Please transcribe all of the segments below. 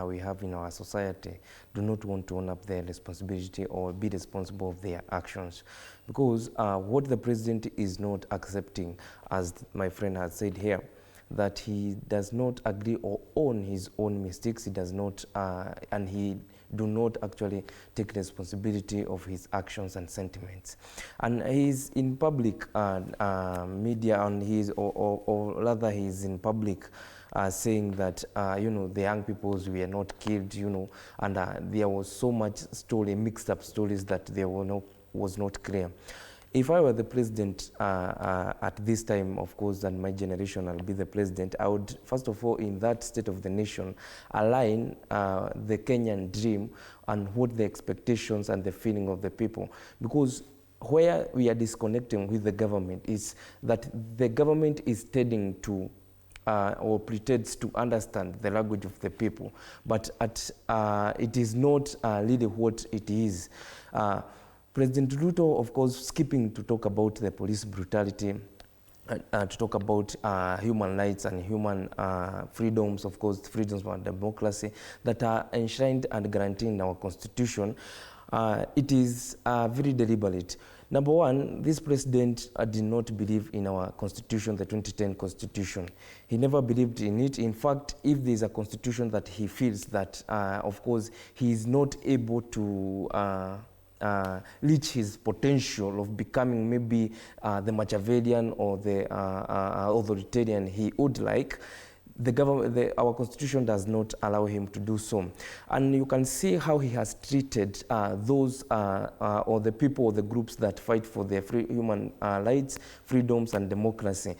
we have in our society do not want to own up their responsibility or be responsible of their actions, because what the president is not accepting, as my friend has said here, that he does not agree or own his own mistakes. He does not, and he do not actually take responsibility of his actions and sentiments. And he's in public media, and or rather he's in public saying that, you know, the young peoples were not killed, you know, and there was so much story, mixed up stories, that there was not clear. If I were the president at this time, of course, and my generation, I'll be the president, I would, first of all, in that state of the nation, align the Kenyan dream and what the expectations and the feeling of the people. Because where we are disconnecting with the government is that the government is tending to or pretends to understand the language of the people, but it is not really what it is. President Ruto, of course, skipping to talk about the police brutality, to talk about human rights and human freedoms, of course, freedoms and democracy that are enshrined and guaranteed in our constitution, it is very deliberate. Number one, this president did not believe in our constitution, the 2010 constitution. He never believed in it. In fact, if there is a constitution that he feels that, of course, he is not able to reach his potential of becoming maybe the Machiavellian or the authoritarian he would like, the government, our constitution does not allow him to do so. And you can see how he has treated those or the people or the groups that fight for their human rights, freedoms and democracy.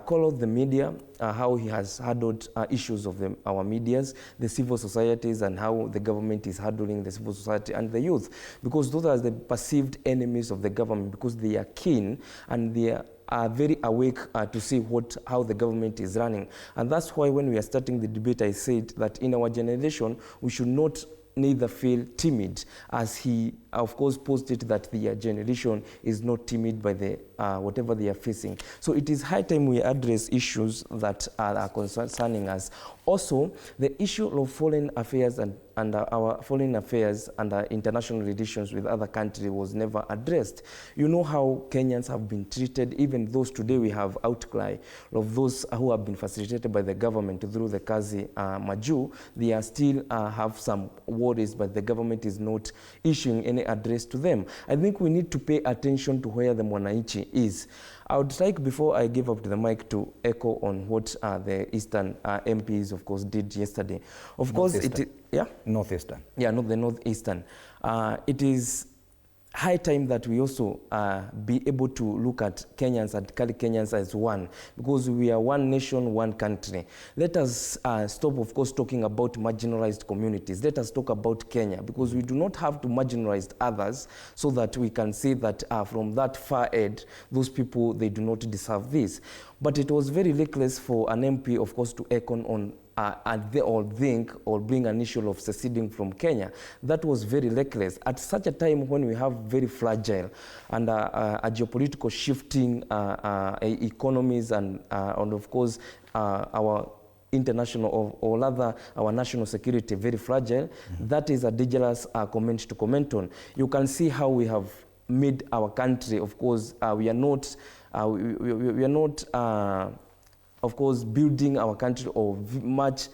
Call out the media, how he has handled issues of our medias, the civil societies, and how the government is handling the civil society and the youth, because those are the perceived enemies of the government, because they are keen and they are very awake to see how the government is running. And that's why when we are starting the debate, I said that in our generation, we should not neither feel timid, as he, of course, posted that the generation is not timid by the whatever they are facing. So it is high time we address issues that are concerning us. Also, the issue of foreign affairs and our foreign affairs and our international relations with other countries was never addressed. You know how Kenyans have been treated, even those today we have outcry of those who have been facilitated by the government through the Kazi Maju. They are still have some worries, but the government is not issuing any address to them. I think we need to pay attention to where the Mwananchi is. I would like, before I give up to the mic, to echo on what the Eastern MPs, of course, did yesterday. Of course, Northeastern. Yeah, not the Northeastern. It is high time that we also be able to look at Kenyans and carry Kenyans as one, because we are one nation, one country. Let us stop, of course, talking about marginalized communities. Let us talk about Kenya, because we do not have to marginalize others so that we can say that from that far end, those people, they do not deserve this. But it was very reckless for an MP, of course, to echo on or think or bring an issue of seceding from Kenya. That was very reckless at such a time when we have very fragile and a geopolitical shifting economies and of course our international or rather our national security very fragile. That is a dangerous comment to comment on. You can see how we have made our country, of course, we are not of course, building our country or much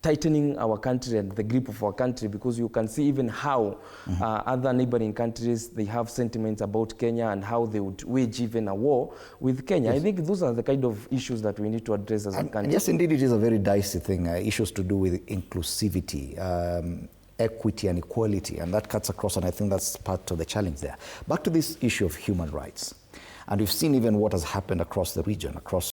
tightening our country and the grip of our country, because you can see even how other neighboring countries, they have sentiments about Kenya and how they would wage even a war with Kenya. Yes. I think those are the kind of issues that we need to address as a country. Yes, indeed, it is a very dicey thing, issues to do with inclusivity, equity and equality, and that cuts across, and I think that's part of the challenge there. Back to this issue of human rights, and we've seen even what has happened across the region, across